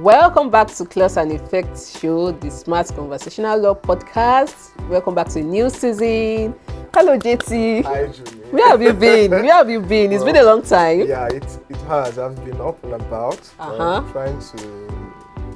Welcome back to Clause and Effect Show, the Smart Conversational Law Podcast. Welcome back to a new season. Hello, JT. Hi, Jimmy. Where have you been? It's been a long time. Yeah, it has. I've been up and about, trying to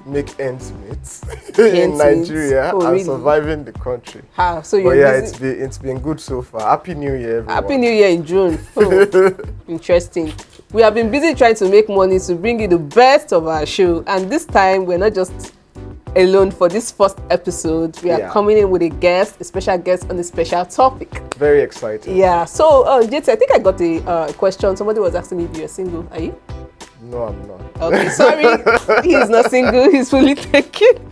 make ends meet in Nigeria and surviving the country. So you're busy? It's been good so far. Happy New Year, everyone. Happy New Year in June. Oh, interesting. We have been busy trying to make money to bring you the best of our show, and this time we're not just alone for this first episode. We are coming in with a special guest on a special topic. Very exciting. Yeah. So, JT, I think I got a question. Somebody was asking me if you're single. Are you? No, I'm not. Okay, sorry. He's not single. He's fully taken.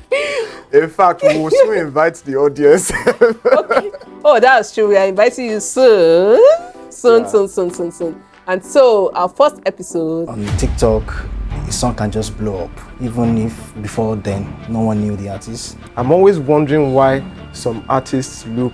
In fact, we will soon invite the audience. Okay. Oh, that's true. We are inviting you soon. Soon. And so, our first episode on TikTok, a song can just blow up, even if before then no one knew the artist. I'm always wondering why some artists look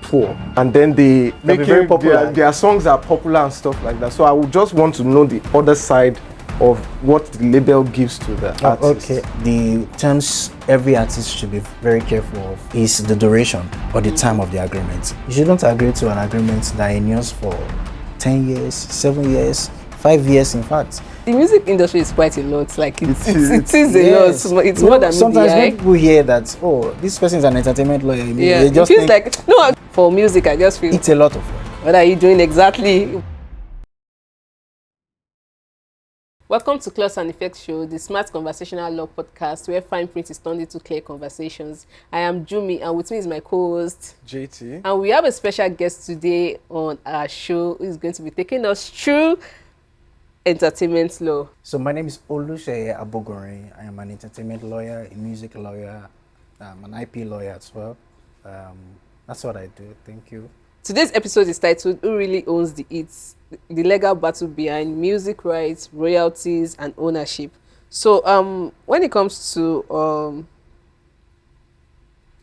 poor, and then they make very popular. Their songs are popular and stuff like that. So I would just want to know the other side of what the label gives to the artist. Okay, the terms every artist should be very careful of is the duration or the time of the agreement. You shouldn't agree to an agreement that endures for 10 years, 7 years, 5 years, in fact. The music industry is quite a lot. Like it is a lot. It's more than sometimes when people hear that, oh, this person is an entertainment lawyer. Yeah, they just it feels like no. For music, I just feel it's a lot of work. What are you doing exactly? Welcome to Clause and Effect Show, the Smart Conversational Law Podcast, where fine print is turned into clear conversations. I am Jumi, and with me is my co-host JT. And we have a special guest today on our show who is going to be taking us through entertainment law. So my name is Oluseye Abogore. I am an entertainment lawyer, a music lawyer, an IP lawyer as well. That's what I do. Thank you. Today's episode is titled Who Really Owns the Hits? The legal battle behind music rights, royalties, and ownership. So when it comes to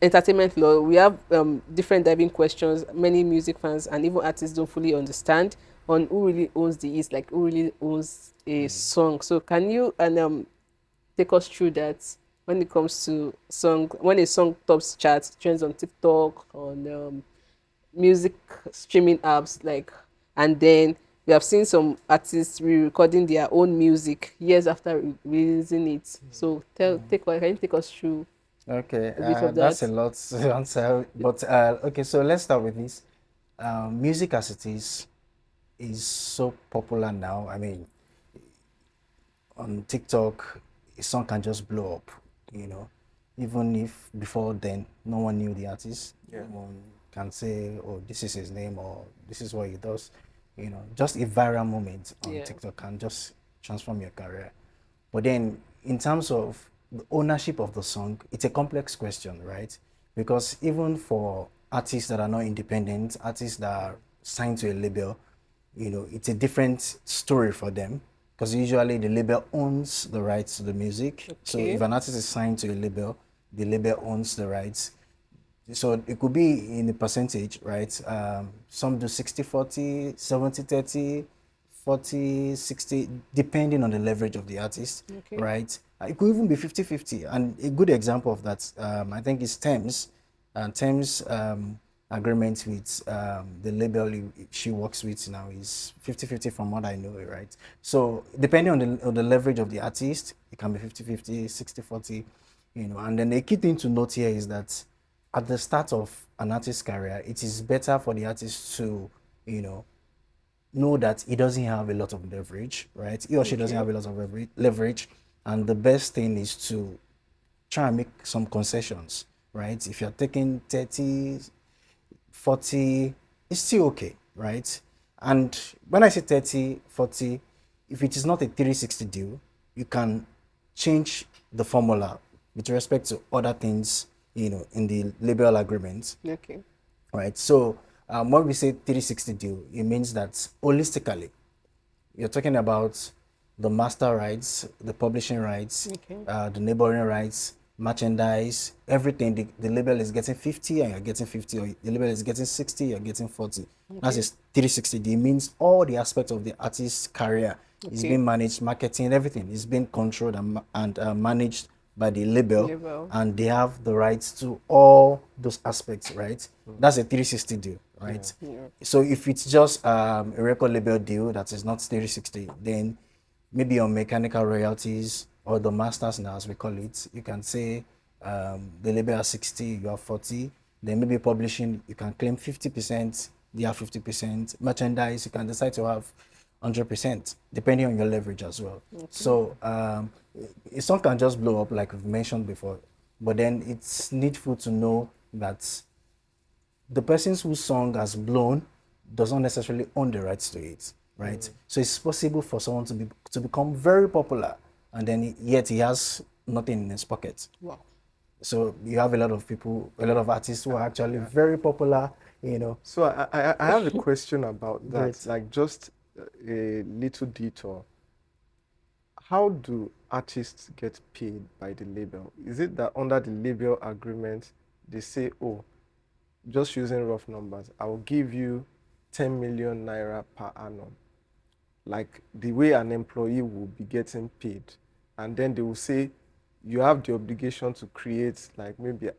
entertainment law, we have different diving questions many music fans and even artists don't fully understand on who really owns the hits, like who really owns a song. So can you take us through that when it comes to when a song tops charts, trends on TikTok, on music streaming apps, and then we have seen some artists re-recording their own music years after releasing it. So can you take us through? Okay, a bit of that's a lot to answer. But okay, so let's start with this. Music as it is so popular now. I mean, on TikTok, a song can just blow up. Even if before then no one knew the artist. No one can say, oh, this is his name or this is what he does. Just a viral moment on TikTok can just transform your career. But then in terms of the ownership of the song, it's a complex question, right? Because even for artists that are not independent, artists that are signed to a label, it's a different story for them. Because usually the label owns the rights to the music. Okay. So if an artist is signed to a label, the label owns the rights. So it could be in a percentage, right? Some do 60-40, 70-30, 40-60, depending on the leverage of the artist, right? It could even be 50-50. And a good example of that, I think, is Thames. Thames agreement with the label she works with now is 50-50 from what I know, right? So depending on the leverage of the artist, it can be 50-50, 60-40, And then the key thing to note here is that at the start of an artist's career, it is better for the artist to, know that he doesn't have a lot of leverage, right? He or she doesn't have a lot of leverage. And the best thing is to try and make some concessions, right? If you're taking 30, 40, it's still okay, right? And when I say 30, 40, if it is not a 360 deal, you can change the formula with respect to other things, in the label agreement. Okay. Right. So when we say 360 deal, it means that holistically, you're talking about the master rights, the publishing rights, the neighboring rights, merchandise, everything. The label is getting 50 and you're getting 50, or the label is getting 60, you're getting 40. That's a 360 deal. It means all the aspects of the artist's career It's Okay. being managed, marketing, everything is being controlled and managed by the label, Level. and they have the rights to all those aspects, right? That's a 360 deal, Yeah. right? Yeah. So if it's just a record label deal that is not 360, then maybe on mechanical royalties or the masters now, as we call it, you can say the label has 60, you have 40. Then maybe publishing, you can claim 50%, they have 50%. Merchandise, you can decide to have 100%, depending on your leverage as well. Okay. So a song can just blow up, like we've mentioned before, but then it's needful to know that the person whose song has blown does not necessarily own the rights to it, right? So it's possible for someone to become very popular, and then yet he has nothing in his pocket. Wow. So you have a lot of people, a lot of artists who are actually very popular, you know. So I have a question about that, Great. like just a little detour. How do artists get paid by the label? Is it that under the label agreement, they say, oh, just using rough numbers, I will give you 10 million naira per annum, like the way an employee will be getting paid. And then they will say, you have the obligation to create like maybe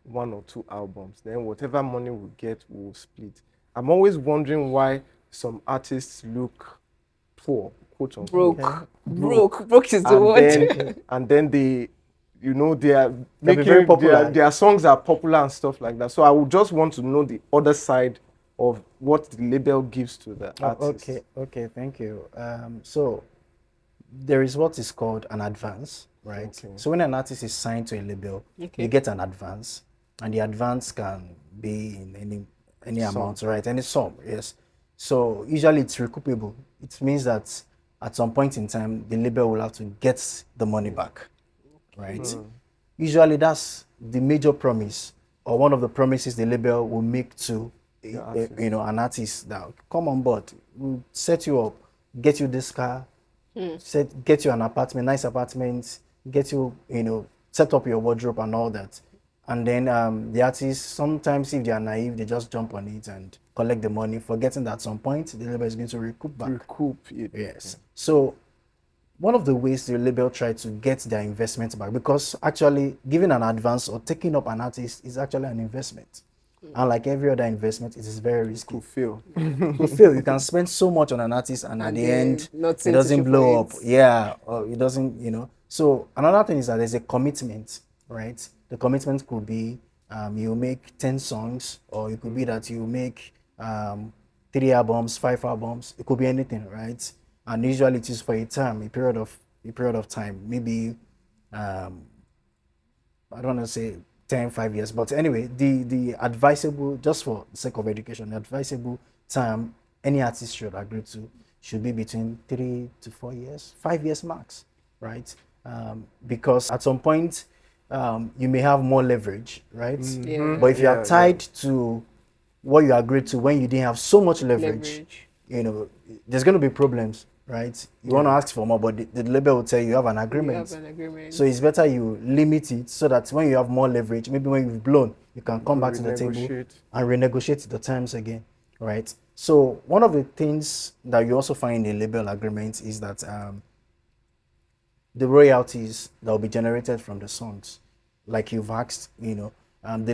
one or two albums. Then whatever money we get, we'll split. I'm always wondering why some artists look poor, quote Okay. unquote, Broke is the and word. then Okay. and then they, they are Can be very making popular. their songs are popular and stuff like that. So I would just want to know the other side of what the label gives to the Oh, artist. okay, thank you. So there is what is called an advance, right? Okay. So when an artist is signed to a label, Okay. you get an advance, and the advance can be in any Sum. amount, right? Any sum, yes. So usually it's recoupable. It means that at some point in time, the label will have to get the money back, right? Usually that's the major promise, or one of the promises the label will make to artist. an artist that come on board, we'll set you up, get you this car, get you an apartment, nice apartment, get you, set up your wardrobe and all that. And then the artists, sometimes if they are naive, they just jump on it and collect the money, forgetting that at some point the label is going to recoup back. Recoup it. Yes. So one of the ways the label try to get their investment back, because actually giving an advance or taking up an artist is actually an investment. And like every other investment, it is very risky. Could fail. To fail, you can spend so much on an artist, and at the then end, nothing it to doesn't show for blow up. it. Yeah, or it doesn't, So another thing is that there's a commitment, right? The commitment could be you make 10 songs, or it could be that you make 3 albums, 5 albums. It could be anything, right? And usually it is for a time, a period of time, maybe I don't want to say 10, 5 years, but anyway, the advisable, just for the sake of education, the advisable time any artist should agree to should be between 3 to 4 years, 5 years max, right? Because at some point, you may have more leverage, right? Yeah. But if you are Yeah, tied to what you agreed to when you didn't have so much leverage, Leverage. there's going to be problems, right? You want to ask for more, but the label will tell you have an agreement. You have an agreement. So it's better you limit it so that when you have more leverage, maybe when you've blown, you can come back to the table renegotiate. and renegotiate the terms again, right? So one of the things that you also find in label agreements is that the royalties that will be generated from the songs, like you've asked, the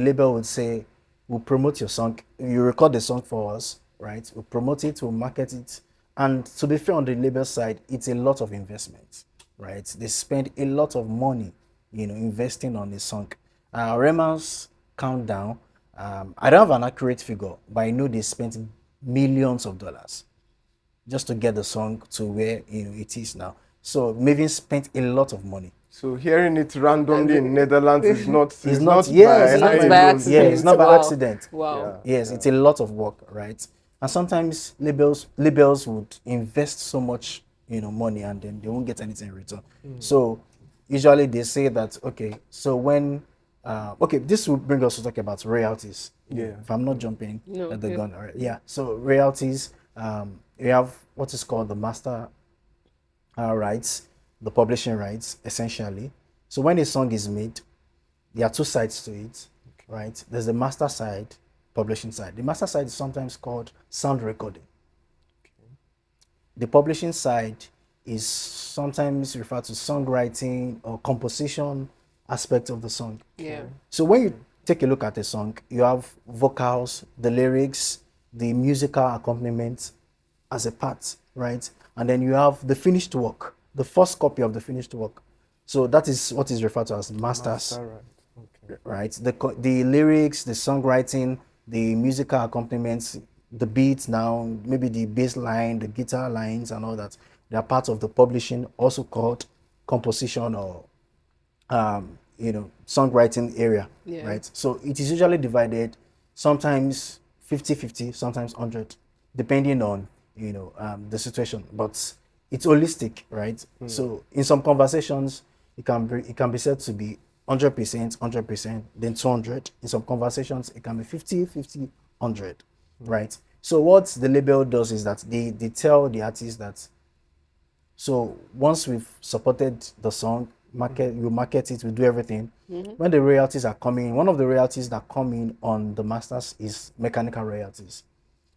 label would say, we'll promote your song, you record the song for us, right? We'll promote it, we'll market it. And to be fair, on the label side, it's a lot of investment, right? They spend a lot of money, investing on the song. Rema's Countdown, I don't have an accurate figure, but I know they spent millions of dollars just to get the song to where it is now. So Maven spent a lot of money. So hearing it randomly in Netherlands is not It's not by yes, It's not high by road. accident. yeah, it's not by Wow. accident. Wow. Yes, it's a lot of work, right? And sometimes labels would invest so much, money, and then they won't get anything in return. So usually they say that, okay, so when this will bring us to talk about royalties. Yeah. If I'm not jumping No, at the yeah. gun, all right. Yeah. So royalties, we have what is called the master rights, the publishing rights, essentially. So when a song is made, there are two sides to it, right? There's the master side, publishing side. The master side is sometimes called sound recording. The publishing side is sometimes referred to songwriting or composition aspect of the song. Yeah. So when you take a look at a song, you have vocals, the lyrics, the musical accompaniment as a part, right? And then you have the finished work, the first copy of the finished work. So that is what is referred to as masters, Master, right. Okay. right? The lyrics, the songwriting, the musical accompaniments, the beats now, maybe the bass line, the guitar lines and all that. They are part of the publishing, also called composition or songwriting area, Yeah. right? So it is usually divided, sometimes 50-50, sometimes 100, depending on, the situation. But it's holistic, right? So in some conversations, it can be said to be 100%, 100%, then 200. In some conversations, it can be 50-50, 100, right? So what the label does is that they tell the artist that, so once we've supported the song, we market it, we do everything. When the royalties are coming, one of the royalties that come in on the masters is mechanical royalties.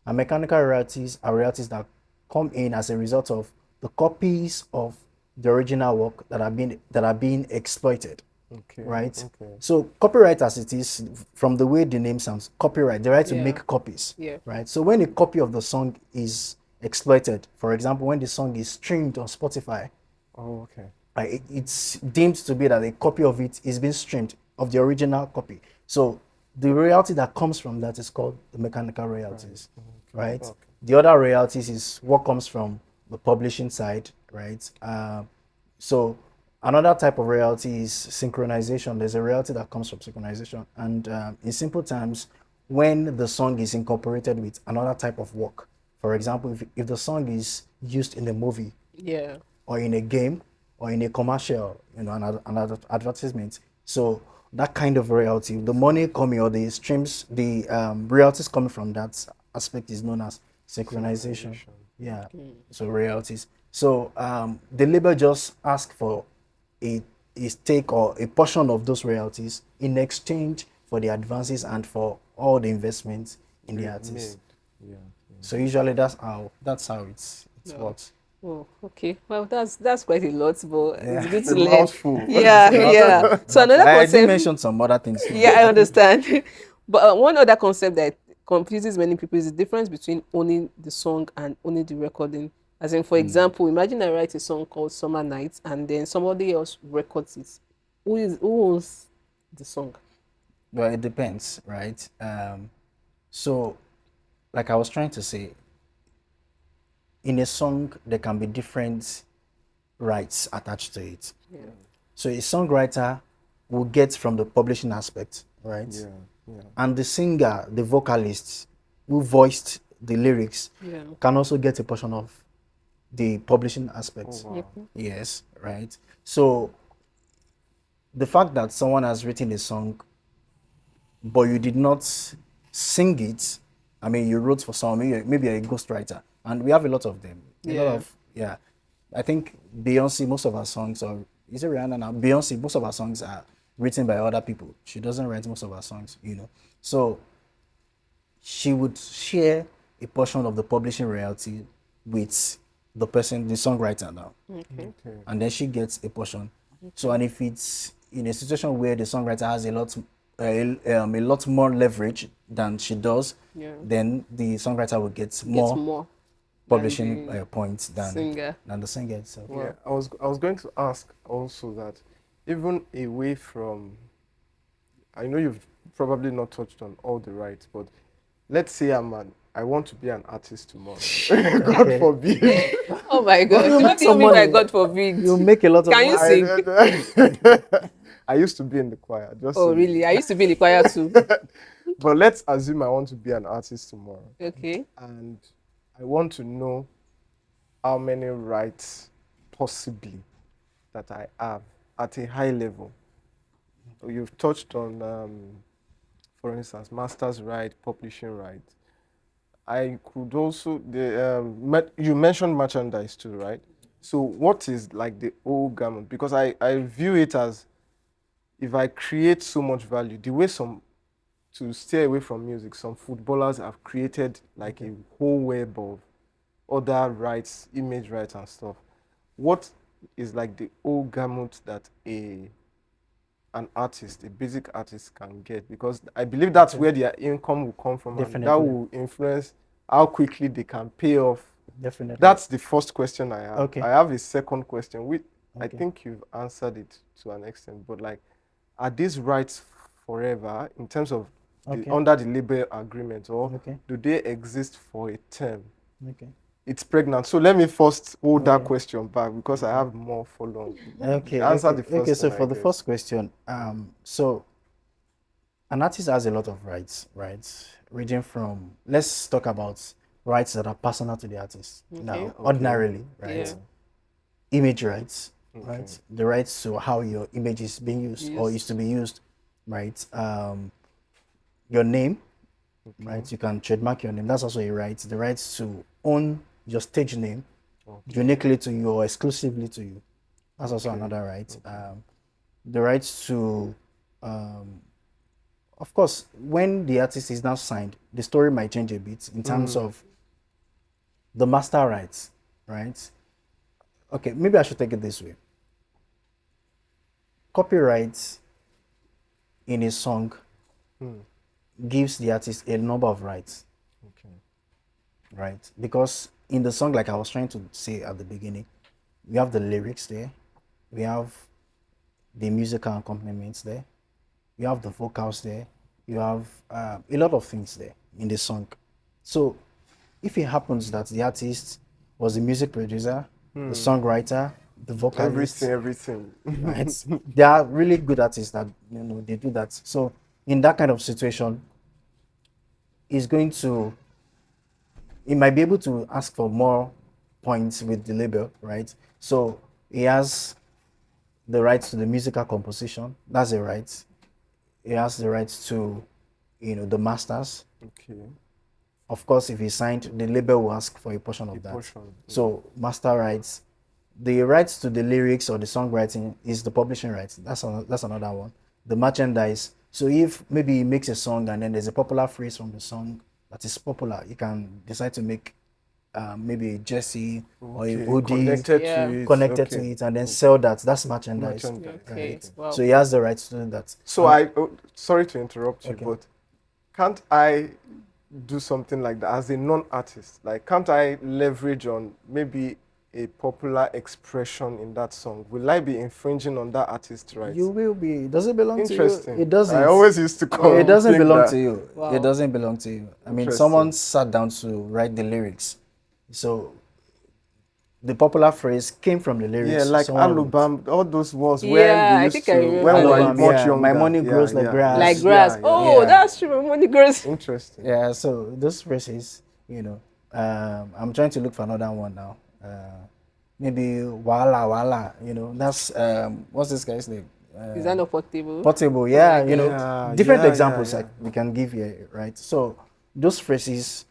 And mechanical royalties are royalties that come in as a result of the copies of the original work that are being exploited. Okay. Right? Okay. So copyright, as it is, from the way the name sounds, copyright, the right to Yeah. make copies. Yeah. Right? So when a copy of the song is exploited, for example, when the song is streamed on Spotify, Oh, okay. it's deemed to be that a copy of it is being streamed of the original copy. So the royalty that comes from that is called the mechanical royalties, right? Okay. The other royalties is what comes from the publishing side, right? So another type of royalty is synchronization. There's a royalty that comes from synchronization, and in simple terms, when the song is incorporated with another type of work. For example, if the song is used in a movie Yeah. or in a game or in a commercial, an advertisement. So that kind of royalty, the money coming or the streams, the royalties coming from that aspect is known as synchronization. Yeah. So royalties. So the label just ask for a, a stake or a portion of those royalties in exchange for the advances and for all the investments in the artist. Yeah. So usually that's how it's No. works. Oh, okay. Well, that's quite a lot, but Yeah. it's good It's to a learn. mouthful. Yeah, yeah. So another I did concept. mention some other things too. Yeah, I understand. But one other concept that confuses many people is the difference between owning the song and owning the recording. As in, for example, imagine I write a song called Summer Nights and then somebody else records it. Who owns the song? Well, it depends, right? So, like I was trying to say, in a song there can be different rights attached to it. Yeah. So a songwriter will get from the publishing aspect, right? Yeah. Yeah. And the singer, the vocalist who voiced the lyrics, Yeah. can also get a portion of the publishing aspect. Wow. Yes, right. So the fact that someone has written a song but you did not sing it, I mean, you wrote for someone, maybe you're a ghostwriter, and we have a lot of them. A lot Yeah. of, yeah. I think Beyonce, most of her songs, or is it Rihanna now? Beyonce, most of her songs are written by other people. She doesn't write most of her songs. So she would share a portion of the publishing royalty with the person, the songwriter now, Okay. and then she gets a portion. So, and if it's in a situation where the songwriter has a lot more leverage than she does, Yeah. then the songwriter will get Gets more more publishing than the points than singer. the singer itself. Yeah, I was going to ask also that even away from, I know you've probably not touched on all the rights, but let's say I want to be an artist tomorrow. God forbid. Oh my God! you What make do you some mean by money. God forbid? You make a lot of Can you money. sing? I used to be in the choir. Just Oh, so you really? I used to be in the choir too. But let's assume I want to be an artist tomorrow, Okay. and I want to know how many rights possibly that I have at a high level. You've touched on, for instance, master's right, publishing right. I could also you mentioned merchandise too, right? So what is like the old garment? Because I view it as, if I create so much value, the way to stay away from music, some footballers have created like a whole web of other rights, image rights and stuff. what is like the old gamut that an artist, a basic artist can get? Because I believe that's where their income will come from, and that Definitely. will influence how quickly they can pay off. Definitely. That's the first question I have. Okay. I have a second question, which I Okay. think you've answered it to an extent, but like, are these rights forever in terms of Okay. under the labor agreement, or Okay. do they exist for a term? Okay. It's pregnant. So let me first hold that Okay. question back because I have more follow-on. Okay. Answer the first Okay. So one, for I the guess. first question, so an artist has a lot of rights, right? Ranging from, let's talk about rights that are personal to the artist. Okay. Now, ordinarily, right? Yeah. Image rights, Okay. right? The rights to how your image is being used or is Used. to be used, right? Your name, right? You can trademark your name. That's also a right. The rights to own your stage name uniquely to you or exclusively to you. That's also another right. The rights to, of course, when the artist is now signed, the story might change a bit in terms of the master rights, right? Okay, maybe I should take it this way. Copyright in a song gives the artist a number of rights, Okay. right? Because in the song, like I was trying to say at the beginning, we have the lyrics there, we have the musical accompaniments there, you have the vocals there, you have a lot of things there in the song. So if it happens that the artist was the music producer, the songwriter, the vocalist, Everything. right? There are really good artists that they do that. So in that kind of situation, he's going to he might be able to ask for more points with the label, right? So he has the rights to the musical composition. That's a right. He has the rights to, the masters. Okay. Of course, if he signed, the label will ask for a portion of that. Portion. So master rights, the rights to the lyrics or the songwriting is the publishing rights. That's another one. The merchandise. So if maybe he makes a song and then there's a popular phrase from the song that is popular, you can decide to make maybe a jersey or a hoodie connected to it and then sell that. That's merchandise. Okay. Right? Wow. So he has the rights to do that. So sorry to interrupt you, but can't I do something like that as a non-artist? Like, can't I leverage on maybe a popular expression in that song? Will I be infringing on that artist's rights? You will be. Does it belong to you? Interesting. It doesn't. I always used to call It doesn't think belong that. to you. Wow. It doesn't belong to you. I mean, Interesting. someone sat down to write the lyrics. So the popular phrase came from the lyrics. Yeah, like someone wrote. Alubam, all those ones Yeah, when we I used think I to, remember when we were Alubam, much yeah. younger. My money grows like grass. Like grass. Oh, yeah. that's true. My money grows. Interesting. Yeah, so those phrases, I'm trying to look for another one now. Maybe Wala, that's, what's this guy's name? Is that not portable? Portable, yeah, different Yeah, examples yeah. like we can give here, right? So those phrases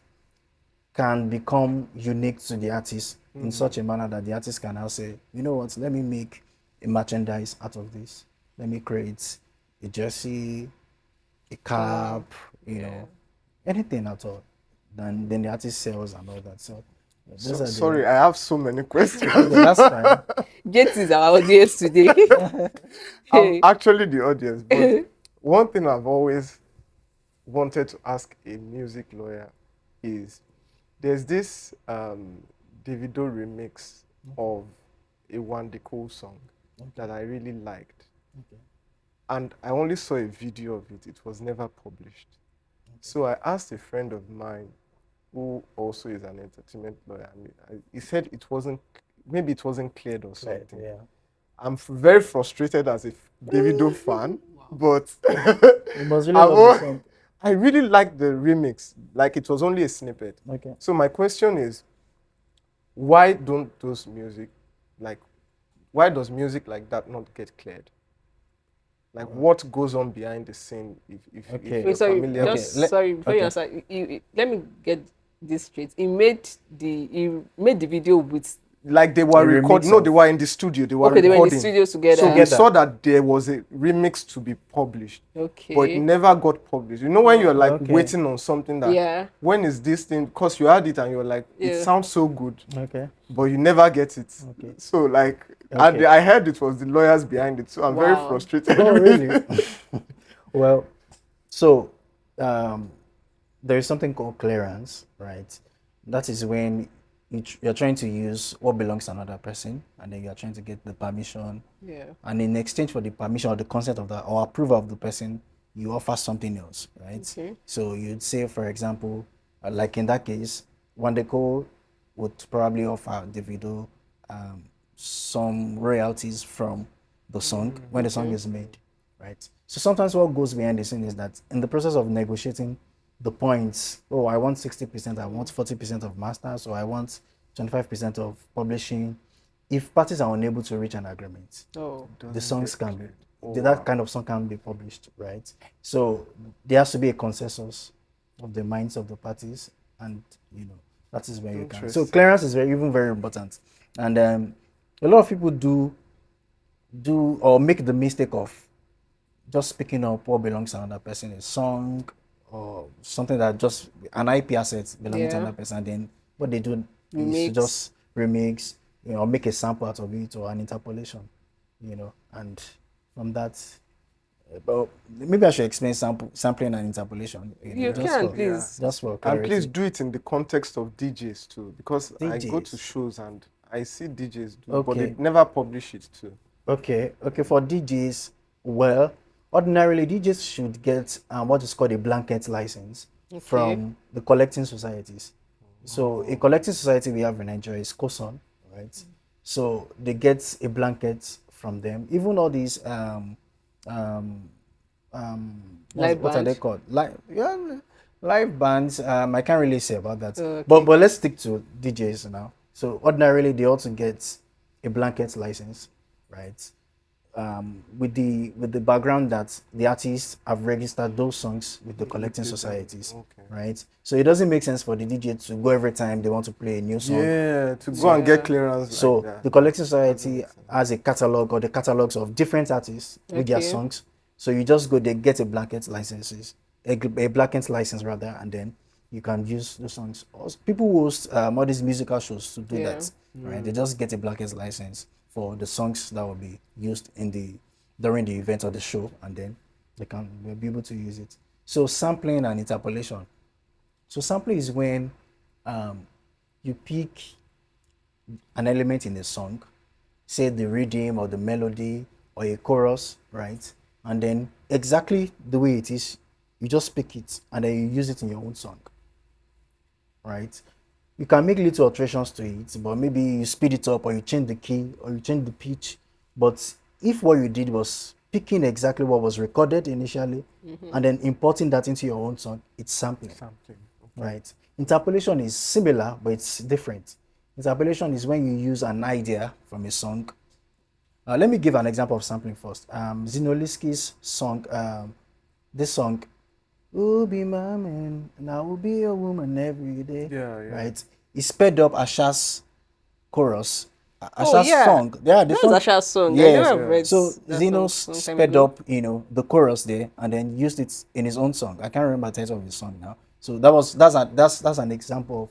can become unique to the artist in such a manner that the artist can now say, you know what, let me make a merchandise out of this. Let me create a jersey, a cap, anything at all. Then the artist sells and all that. So those are Sorry, I have so many questions. that's fine. Jet is our audience today. I'm actually the audience, but one thing I've always wanted to ask a music lawyer is, there's this Davido remix of a One The Cool song that I really liked. And I only saw a video of it. It was never published. So I asked a friend of mine who also is an entertainment lawyer. He said maybe it wasn't cleared or something. Yeah. I'm very frustrated as a Davido fan, but You must really love the song. I really liked the remix. Like, it was only a snippet. Okay. So my question is, why does music like that not get cleared? Like, what goes on behind the scene if Okay. you're Wait, sorry, familiar just with sorry before you answer. Let me get this straight. He made the video with like they were A remix recording. No, of- they were in the studio. They were Okay, they were in the recording. studios together. So we Together. saw that there was a remix to be published, Okay. but it never got published. You know when you're like Okay. waiting on something that Yeah. when is this thing? Because you had it and you're like, it Yeah. sounds so good, Okay. but you never get it. Okay. So like, Okay. I heard it was the lawyers behind it. So I'm very Wow. frustrated. Oh, with really? it. Well, so there is something called clearance, right? That is when you're trying to use what belongs to another person, and then you're trying to get the permission. Yeah. And in exchange for the permission or the consent of that or approval of the person, you offer something else, right? Okay. So you'd say, for example, like in that case, Wandeko would probably offer Davido some royalties from the song when the song is made, right? So sometimes what goes behind the scene is that in the process of negotiating the points, oh, I want 60%, I want 40% of masters, or I want 25% of publishing. If parties are unable to reach an agreement, Oh. the songs can be, Oh, that kind of song can be published, right? So there has to be a consensus of the minds of the parties, and that is where you can. So Interesting. clearance is very important, and a lot of people do or make the mistake of just picking up what belongs to another person, a song or something that just an IP asset belonging to Yeah. another person, and then what they do is Remix. to just remix, or make a sample out of it or an interpolation, and from that. But maybe I should explain sampling and interpolation. You just can, for- please. Just for And clarity. please do it in the context of DJs too, because I go to DJs. shows and I see DJs do, but Okay. they never publish it too. Okay. For DJs, well, ordinarily DJs should get what is called a blanket license from the collecting societies. So a collecting society we have in Nigeria is COSON, right? So they get a blanket from them. Even all these Live what are they band. called? Live bands. I can't really say about that. Okay. But let's stick to DJs now. So ordinarily they also get a blanket license, right? With the background that the artists have registered those songs with the collecting societies, Okay. right? So it doesn't make sense for the DJ to go every time they want to play a new song. Yeah, to go and get clearance. So like that. the collecting society has a catalog or the catalogs of different artists with their Okay. songs. So you just go there, get a blanket blanket license rather, and then you can use the songs. Also, people host all these musical shows to do Yeah. that, right? They just get a blanket license for the songs that will be used during the event or the show, and then they'll be able to use it. So sampling and interpolation. So sampling is when you pick an element in a song, say the rhythm or the melody or a chorus, right? And then exactly the way it is, you just pick it and then you use it in your own song, right? You can make little alterations to it, but maybe you speed it up or you change the key or you change the pitch. But if what you did was picking exactly what was recorded initially and then importing that into your own song, it's sampling. Something. Right. Interpolation is similar, but it's different. Interpolation is when you use an idea from a song. Let me give an example of sampling first. Zinoliski's song, this song, "Will be my man, and I will be a woman every day." Yeah. Right. It's sped up Asha's chorus. Oh, Asha's yeah. song. Yeah, the That's song. Asha's song. I Yes. know I've read So that Zeno song some time sped ago. up, the chorus there, and then used it in his own song. I can't remember the title of his song now. So that's an example of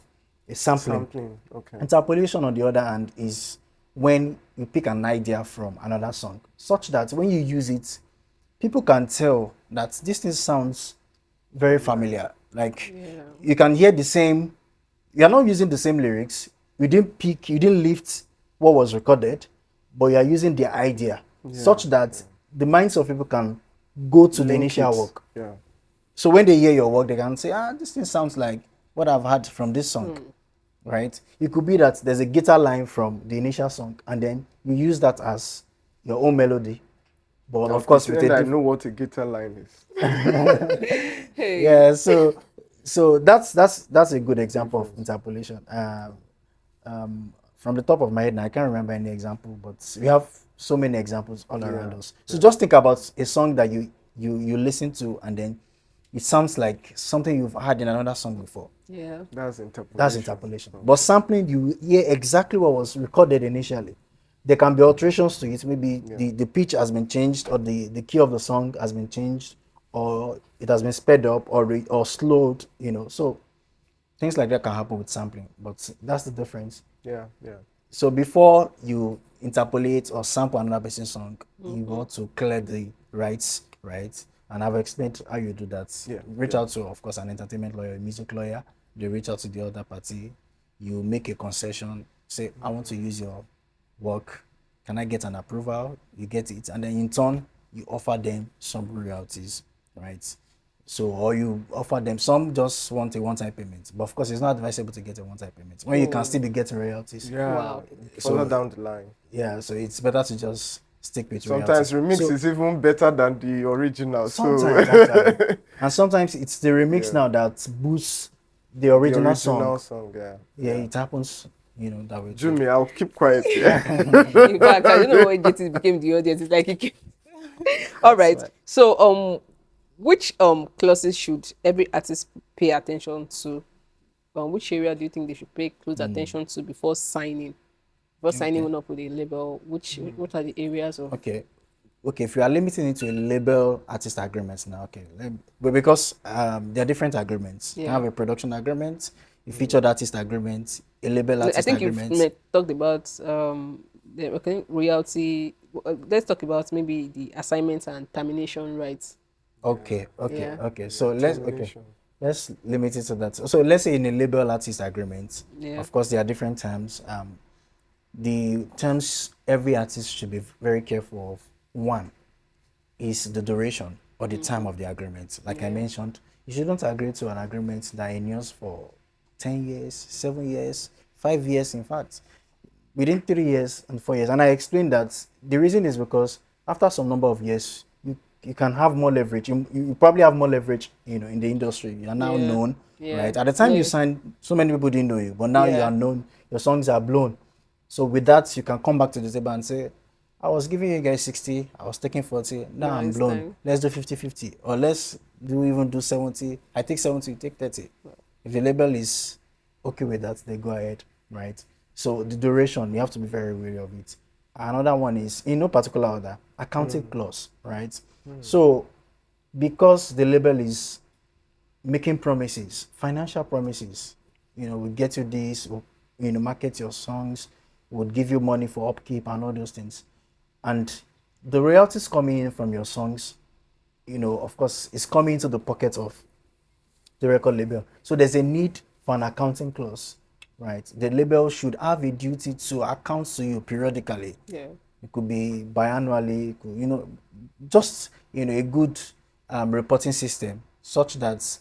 a sampling. Sampling. Okay. Interpolation, on the other hand, is when you pick an idea from another song, such that when you use it, people can tell that this thing sounds very familiar. Like you can hear the same. You are not using the same lyrics. You didn't lift what was recorded, but you are using the idea, such that the minds of people can go to the initial work. Yeah. So when they hear your work, they can say, this thing sounds like what I've heard from this song, right? It could be that there's a guitar line from the initial song, and then you use that as your own melody. But of course, with I know what a guitar line is. Hey. yeah. So that's a good example of interpolation. From the top of my head, now, I can't remember any example, but we have so many examples all around us. So just think about a song that you listen to, and then it sounds like something you've heard in another song before. Yeah. That's That's interpolation. interpolation. But Okay. sampling, you hear exactly what was recorded initially. There can be alterations to it. Maybe Yeah. the pitch has been changed, or the key of the song has been changed, or it has been sped up or slowed, So things like that can happen with sampling, but that's the difference. Yeah. Yeah. So before you interpolate or sample another person's song, you Mm-hmm. want to clear the rights, right? And I've explained how you do that. Yeah. Reach Yeah. out to, of course, an entertainment lawyer, a music lawyer. They reach out to the other party. You make a concession. Say, I want to use your work. Can I get an approval? You get it, and then in turn, you offer them some royalties, right? So, or you offer them, some just want a one-time payment, but of course, it's not advisable to get a one-time payment when you can Oh, still be getting royalties. Yeah. wow. Further So, down the line. yeah, so it's better to just stick with Sometimes royalties. remix So, is even better than the original. So sometimes actually, and sometimes it's the remix yeah, now that boosts the the original song. original song. Yeah. Yeah, Yeah. it happens, that way too. Jimmy, I'll keep quiet. Yeah. In fact, I don't know why JT became the audience. It's like he came. All That's right. why. So, which clauses should every artist pay attention to? Which area do you think they should pay close attention to before signing? Before signing Okay. one up with a label, what are the areas of? Okay. Okay, if you are limiting it to a label artist agreements now, okay. But because there are different agreements. You can Yeah, have a production agreement, a featured artist agreement, a label I artist think you've agreement. talked about the okay, royalty. Let's talk about maybe the assignments and termination rights. Okay, okay, Yeah, okay. Yeah. So Termination. let's limit it to that. So let's say in a label artist agreement, yeah, of course there are different terms. The terms every artist should be very careful of. One is the duration or the time of the agreement. Like I yeah, mentioned, you shouldn't agree to an agreement that endures for 10 years, 7 years, 5 years, in fact, within 3 years and 4 years. And I explained that the reason is because after some number of years, you can have more leverage. You probably have more leverage, in the industry. You are now yeah, known, yeah, right? At the time you yeah, signed, so many people didn't know you, but now you are yeah. known. Your songs are blown. So with that, you can come back to the table and say, I was giving you guys 60, I was taking 40, now Now I'm it's blown. time. Let's do 50-50. Or let's do 70. I take 70, you take 30. If the label is okay with that, they go ahead, right? So the duration, you have to be very wary of it. Another one is, in no particular order, accounting clause, right? So because the label is making promises, financial promises, we'll get you this, we'll, market your songs, we'll give you money for upkeep and all those things. And the royalties coming in from your songs, of course, is coming into the pocket of the record label. So there's a need for an accounting clause, right? The label should have a duty to account to you periodically. Yeah, It could be biannually, it could, just a good reporting system such that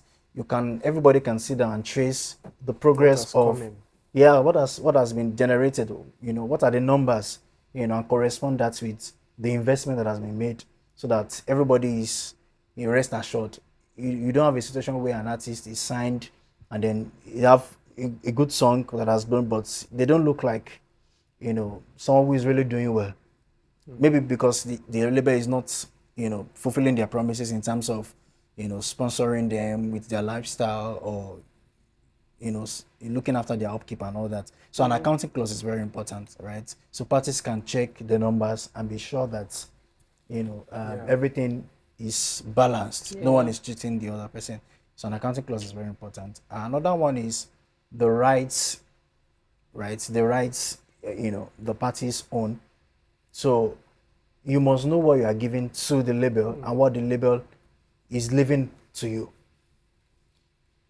everybody can sit down and trace the What progress has of, come in? yeah, what has been generated, what are the numbers, and correspond that with the investment that has been made, so that everybody is, rest assured. You don't have a situation where an artist is signed and then you have a good song that has grown, but they don't look like, someone who is really doing well. Maybe because the label is not, fulfilling their promises in terms of, sponsoring them with their lifestyle, or, looking after their upkeep and all that. So an yeah, accounting clause is very important, right? So parties can check the numbers and be sure that, Yeah. everything is balanced. No one yeah, is cheating the other person. So an accounting clause is very important. Another one is the rights, right? The rights, the parties own. So you must know what you are giving to the label and what the label is leaving to you.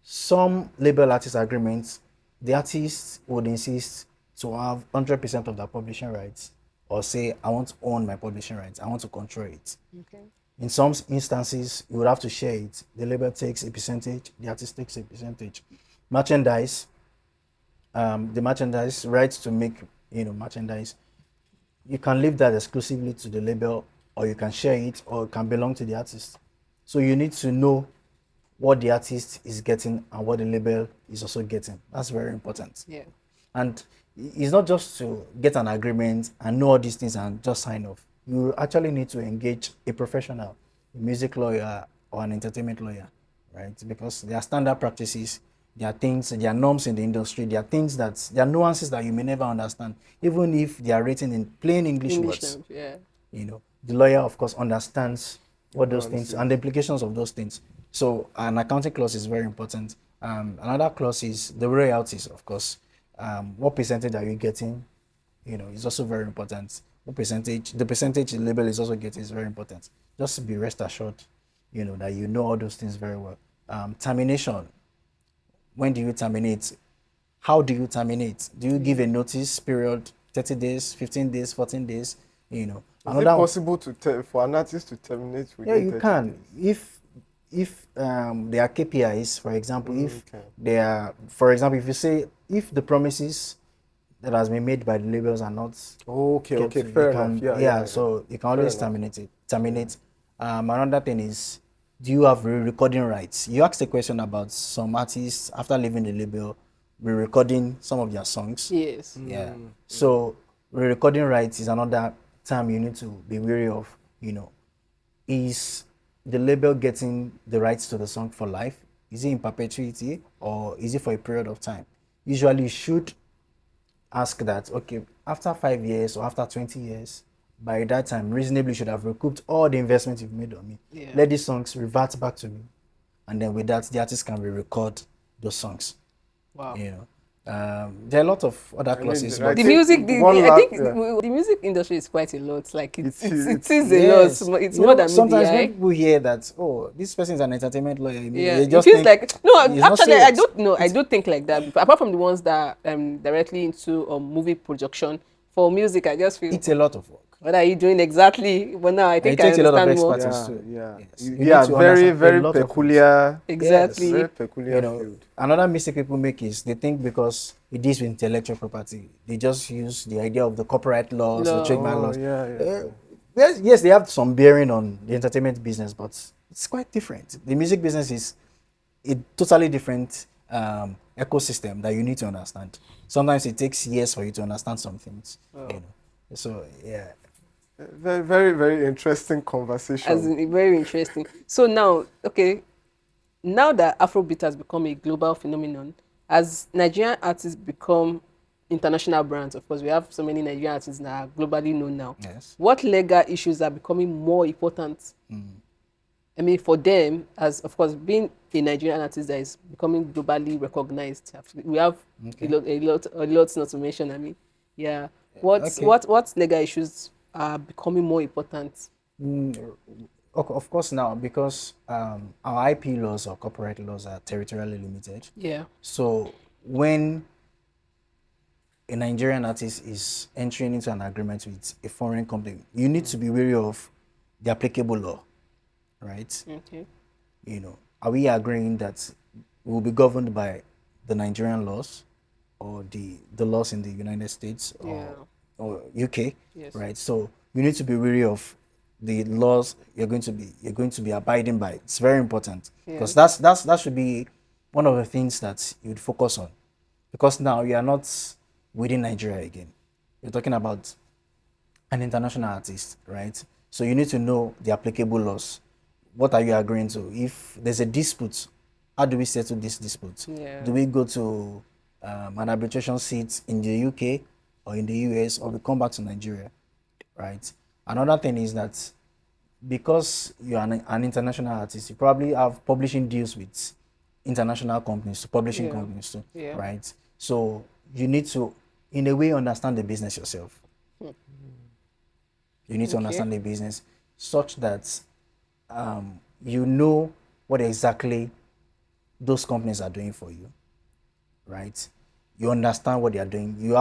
Some label artist agreements, the artist would insist to have 100% of their publishing rights, or say, I want to own my publishing rights, I want to control it. okay, In some instances, you would have to share it. The label takes a percentage, the artist takes a percentage. Merchandise, the merchandise rights to make, merchandise, you can leave that exclusively to the label, or you can share it, or it can belong to the artist. So you need to know what the artist is getting and what the label is also getting. That's very important. yeah, And it's not just to get an agreement and know all these things and just sign off. You actually need to engage a professional, a music lawyer or an entertainment lawyer, right? Because there are standard practices There are things, there are norms in the industry. There are nuances that you may never understand, even if they are written in plain English English words. language, yeah. The lawyer, of course, understands what those things Nuances. and the implications of those things. So an accounting clause is very important. Another clause is the royalties, of course. What percentage are you getting? Is also very important. The percentage the label is also getting is very important. Just be rest assured, that you know all those things very well. Termination. When do you terminate? How do you terminate? Do you give a notice period, 30 days, 15 days, 14 days? Is it Another one. possible for an artist to terminate Yeah, within you 30 can. days? If there are KPIs, for example, if Okay. there are, for example, if you say if the promises that has been made by the labels are not Okay, kept okay, to, you fair enough. can, Yeah, yeah, yeah, yeah. so you can Fair always enough. terminate. Another thing is, do you have recording rights? You asked a question about some artists after leaving the label re-recording some of their songs. Yes. Yeah. So re-recording rights is another term you need to be wary of. Is the label getting the rights to the song for life? Is it in perpetuity or is it for a period of time? Usually you should ask that, okay, after 5 years or after 20 years, by that time, reasonably should have recouped all the investment you've made on me. Yeah. Let these songs revert back to me. And then with that, the artist can re-record those songs. Wow. There are a lot of other I mean, clauses, I but The think music, one I last, think yeah. the music industry is quite a lot. Like it is a lot. yes, It's more than media. sometimes when people hear that, oh, this person is an entertainment lawyer, Yeah, they it just feels think like no. he's not Actually, I serious. don't know. I do think like that. Apart from the ones that directly into movie production, for music, I just feel It's a lot of work. what are you doing exactly? But now I And it think I takes a lot of understand more. expertise Yeah, too. yeah. Yes, you need Yeah, to very, understand a very lot of things. peculiar, Yes, very Exactly. peculiar field. another mistake people make is they think because it deals with intellectual property, they just use the idea of the copyright laws, the No. trademark Oh, laws. yeah, yeah, Eh, yeah. yes, they have some bearing on the entertainment business, but it's quite different. The music business is a totally different ecosystem that you need to understand. Sometimes it takes years for you to understand some things. Oh. So yeah. Very, very, very interesting As conversation. in, very interesting. So now, okay, now that Afrobeat has become a global phenomenon, as Nigerian artists become international brands, of course, we have so many Nigerian artists that are globally known now. Yes. What legal issues are becoming more important? I mean, for them, as of course, being a Nigerian artist that is becoming globally recognized, we have Okay. a lot not to mention. I mean, yeah. Okay. What legal issues are becoming more important? Of course now, because our IP laws or copyright laws are territorially limited. Yeah. So when a Nigerian artist is entering into an agreement with a foreign company, you need to be wary of the applicable law, right? Okay. Are we agreeing that we'll be governed by the Nigerian laws or the laws in the United States Yeah. or UK, Yes. right? So you need to be wary of the laws you're going to be abiding by. It's very important because Yes. that should be one of the things that you'd focus on, because now you are not within Nigeria again. You're talking about an international artist, right? So you need to know the applicable laws. What are you agreeing to? If there's a dispute, how do we settle this dispute? Yeah. Do we go to an arbitration seat in the UK or in the US, or we come back to Nigeria, right? Another thing is that because you're an international artist, you probably have publishing deals with international companies, publishing Yeah. companies too, Yeah. right? So you need to, in a way, understand the business yourself. You need to Okay. understand the business such that you know what exactly those companies are doing for you, right? You understand what they are doing. You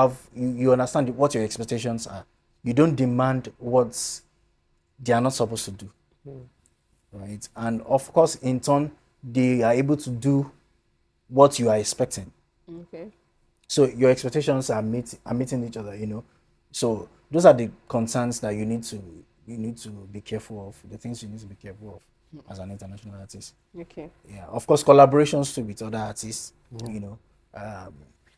understand what your expectations are. You don't demand what they are not supposed to do, right? And of course, in turn, they are able to do what you are expecting. Okay. So your expectations are meeting each other. So those are the concerns that you need to be careful of, the things you need to be careful of as an international artist. Okay. Yeah, of course, collaborations too with other artists. you know um,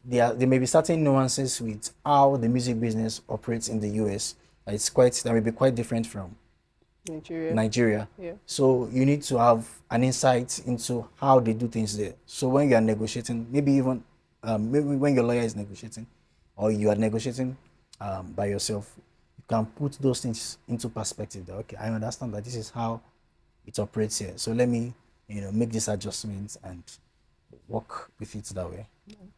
there may be certain nuances with how the music business operates in the US. That may be quite different from Nigeria. Yeah. So you need to have an insight into how they do things there. So when you are negotiating, maybe even maybe when your lawyer is negotiating, or you are negotiating by yourself, you can put those things into perspective. That, okay, I understand that this is how it operates here. So let me, make these adjustments and work with it that way.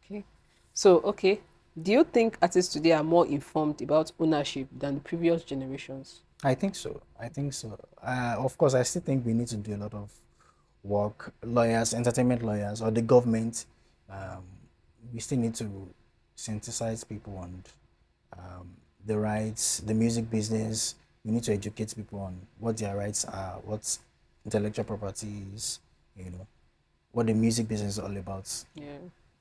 Okay. So, okay. Do you think artists today are more informed about ownership than the previous generations? I think so. I think so. Of course, I still think we need to do a lot of work. Lawyers, entertainment lawyers, or the government, um, we still need to synthesize people on the rights, the music business. We need to educate people on what their rights are, what intellectual property is, what the music business is all about. Yeah.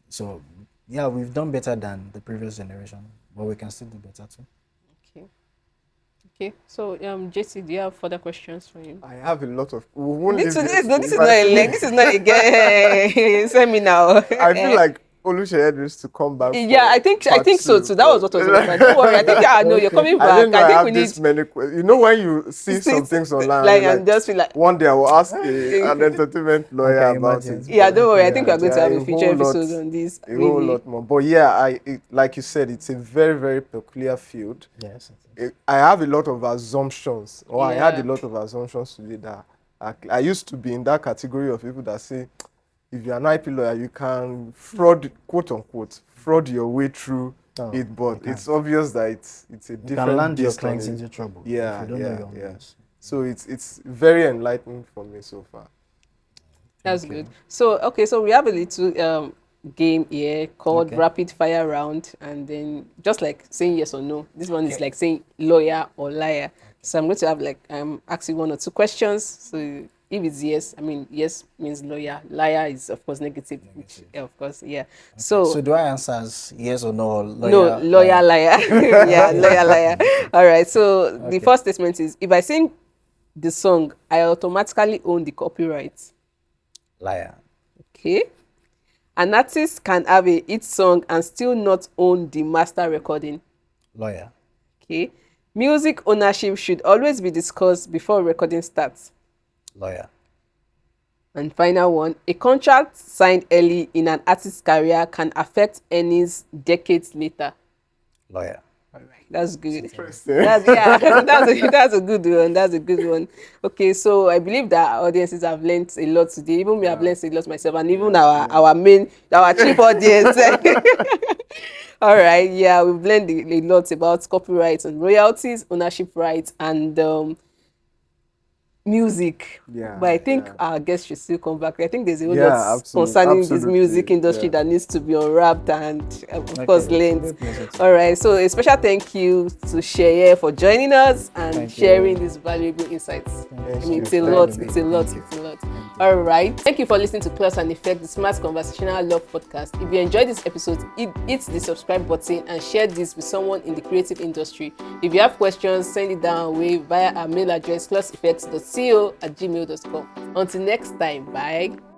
So, yeah, we've done better than the previous generation, but we can still do better too. Okay. Okay. So, JC, do you have further questions for him? I have a lot of. We won't This, leave this, this. no, this is not a leg. This is not a seminar. I feel like Oluseyi needs to come back. Yeah, I think so two, too. That was what was on my mind. Don't worry. I think no, you're coming back. I didn't know I think have we this need many questions. You know when you see some things online, like, you're and just feel like one day I will ask an entertainment lawyer Okay, about imagine. it. yeah. Don't worry. I think we're Yeah, going to have a a future whole lot- episode on this. A whole lot more. But yeah, like you said, it's a very, very peculiar field. Yes. I have a lot of assumptions, or I had Yeah. a lot of assumptions today that I used to be in that category of people that say, if you're an IP lawyer, you can fraud, quote unquote, fraud your way through it, but it's obvious that it's a different. You can land your beast on clients it. into trouble. Yeah, if you don't know your own yeah. rules. So it's very enlightening for me so far. That's good. So okay, so we have a little game here called Okay. rapid fire round, and then just like saying yes or no. This one is like saying lawyer or liar. So I'm going to have like ask you one or two questions. So if it's yes, I mean yes means lawyer. Liar is of course negative. Which, yeah, of course, yeah. So do I answer as yes or no? Or lawyer, No, lawyer, liar. Yeah, lawyer, liar. All right. So the first statement is: if I sing the song, I automatically own the copyright. Liar. Okay. An artist can have a hit song and still not own the master recording. Lawyer. Okay. Music ownership should always be discussed before recording starts. Lawyer. And final one, a contract signed early in an artist's career can affect earnings decades later. Lawyer. All right, that's good. Interesting. That's a good one. That's a good one. Okay, so I believe that our audiences have learned a lot today. Even me, I've learned a lot myself, and even our chief audience. All right, yeah, we've learned a lot about copyrights and royalties, ownership rights, and music. Yeah, But I think yeah. our guests should still come back. I think there's a whole Yeah, lot absolutely, concerning this absolutely, music industry yeah. that needs to be unwrapped and of course Okay, learned. it's a pleasure to- All right, so a special thank you to Sheye for joining us and Thank sharing you. these valuable insights. I Thank mean, you. it's a Thank lot, you. it's a lot, it's a lot. All right, thank you for listening to Clause and Effect, the Smart Conversational Love Podcast. If you enjoyed this episode, hit the subscribe button and share this with someone in the creative industry. If you have questions, send it down our way via our mail address, clauseeffects.co@gmail.com. Until next time, bye.